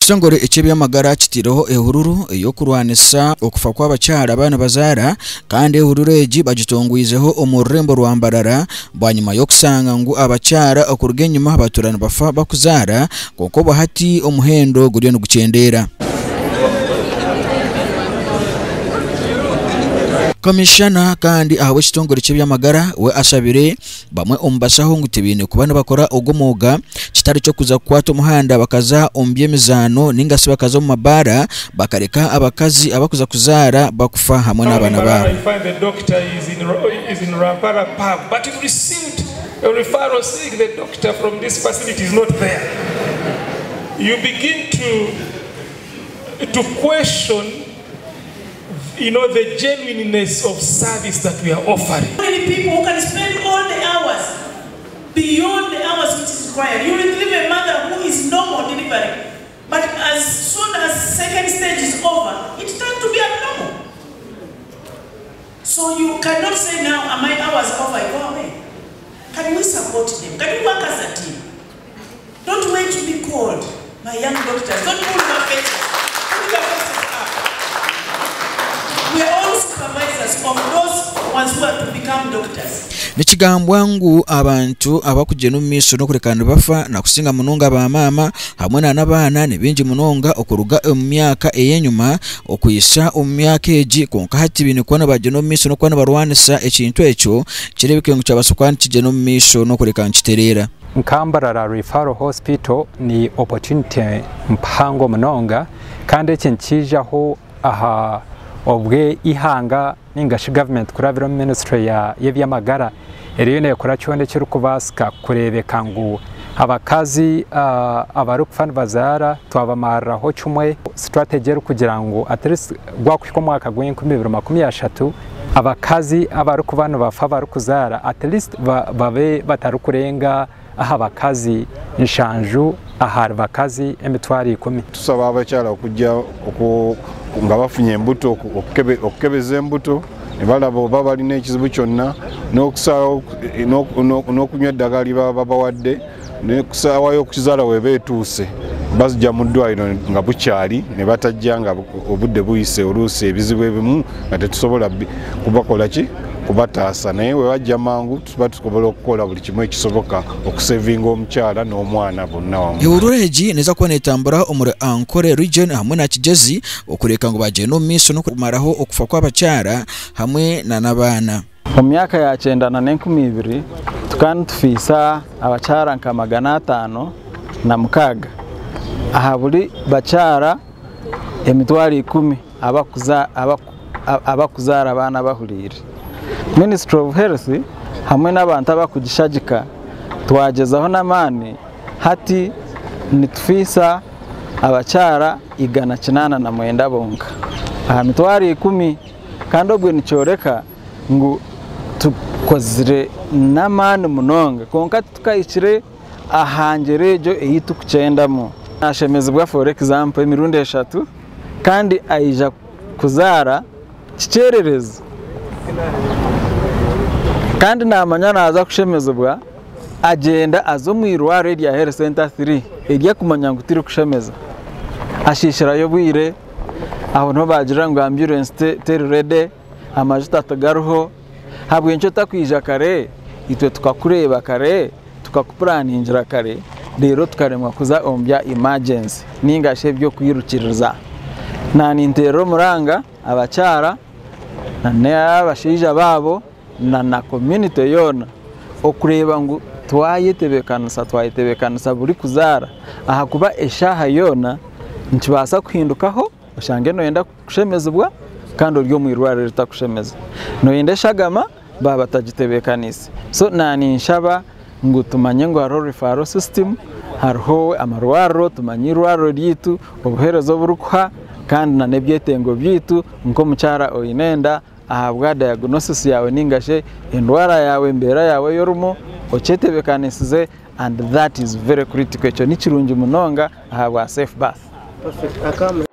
Kitongore eky'ebyamagara kitireho ehururu eyokurwanisa okufa kw'abakyala abana bazaara kandi ehururu egi bagitongwizeho omu rurembo rwa Mbarara bwanyuma y'okusanga ngu abakyala okuruga enyuma baturana bafa bakuzaara konko bahati omuhendo guriyo nigukyendera. Komishana kandi ahawe kitongore cy'ebyamagara we ashabire bamwe ombasaho ngo tebine kubana bakora ogomoga kitari cyo kuza kwata umuhanda bakaza ombyemizano ningasi bakaza mu mabara bakareka abakazi abakuza kuzara bakufa hamwe n'abana babo. The doctor is in Rampara pub, but you received a referral saying the doctor from this facility is not there. You begin to question, you know, the genuineness of service that we are offering. Many people who can spend all the hours beyond the hours which is required. You will leave a mother who is normal delivery, but as soon as second stage is over, it turns to be abnormal. So you cannot say now, are my hours over? Go away. Can we support them? Can we work as a team? Don't wait to be called, my young doctors. Don't pull your faces. Pull your faces up. We are all supervisors of those ones who are to become doctors. Nikigambwa ngu abantu abakugena omumiso n'okurekana bafa na kusinga munonga ba mama hamwe n'abaana nebingi munonga okuruga omu myaka eyenyuma okuyisa omu myaka egi konka hati bine kubona bagena omumiso n'okubona barwanisa ekintu ekyo kirebeke ngu kyabasukwana kigena omumiso n'okurekana kiterera. Mbarara Referral Hospital ni opportunity mpango munonga kandi ekintu kijaho aha obwe ihanga ningashi government kurabira ministry y'ebyamagara eriyo nekora cyonde cyo kubasika kurebeka ngu abakazi abari kufana bazara twabamaraho cyumwe strategy kugira ngo at least gwakushiko mwaka gw'2023 abakazi abari kubana bafa bari kuzara at least babe batarukurenga aha bakazi inshanju aha bakazi emitwari 10. Tusaba abakyala okujja nga bafunye embuto okukebeza embuto nebalaba oba balina ekizibu kyonna n'okusaawo n'okunywa eddagala libaba bawadde n'okusaawayo okukizaala we beetuuse bazijja mu ddwaliro nga bukyali ne batajja nga obudde buyise oluusi ebizibu ebimu nga tetusobola kubakola ki kubataasa naye we bajja mangu tuba tusobola okukola buli kimu ekisoboka okusevinga omukyala n'omwana bonna wamu. Ehururu egi neza kuba netambura omuri Ankole region hamwe na Kigezi okureka ngo bagene omumiso n'okumaraho okufa kw'abakyala hamwe n'abaana. Mu myaka ya 1920 tukana tufisa abakyala nka 506 aha buli bakyala emitwari 10 abakuzara abana bahulire. Ministry of Health hamwe n'abantu abakugishagika twagezaho n'amani hati nitufisa abakyala 189 bonka aha mitwari 10 kandi obwe nicyoreka ngu tukozire n'amani munonga konka tukayikire ahangere ejo eyitukucendamo ashemezebwa for example emirundi 3 kandi aija kuzara kicerereza kandi namanya naza kushemezebwa agenda azo mu irwaro rya Health Center 3 egiye kumanya ngo tiri kushemeza ashishirayo bwire aho no bagira ngo ambulance teri ready amajuta tagaruho habwe nco takwija kare itwe tukakureba kare tukakuplaningira kare rero tukaremwa kuza ombya emergency ningashe byo kwirukiriza nani ntero muranga abacyara n'abashija babo na community yona okureba ngo twayetebekanisa buri kuzara aha kuba eshaha yona nkibasa kuhindukaho ushange no yenda kushemezebwa kandi ryo mu irwara ritakushemeza no yenda shagama baba tagitebekanise so nani nshaba ngo tumanye ngo haro referral system hariho amarwaro tumanye irwaro ryitu obuherezo burukwa kandi na nebyetengo byitu nko mucyara oyinenda ahabwa diagnosis yawe ningashe indwara yawe mbera yawe yorumo ochetebekanisize and that is very critical. Echo ni kirungi munonga ahabwa safe birth. Perfect.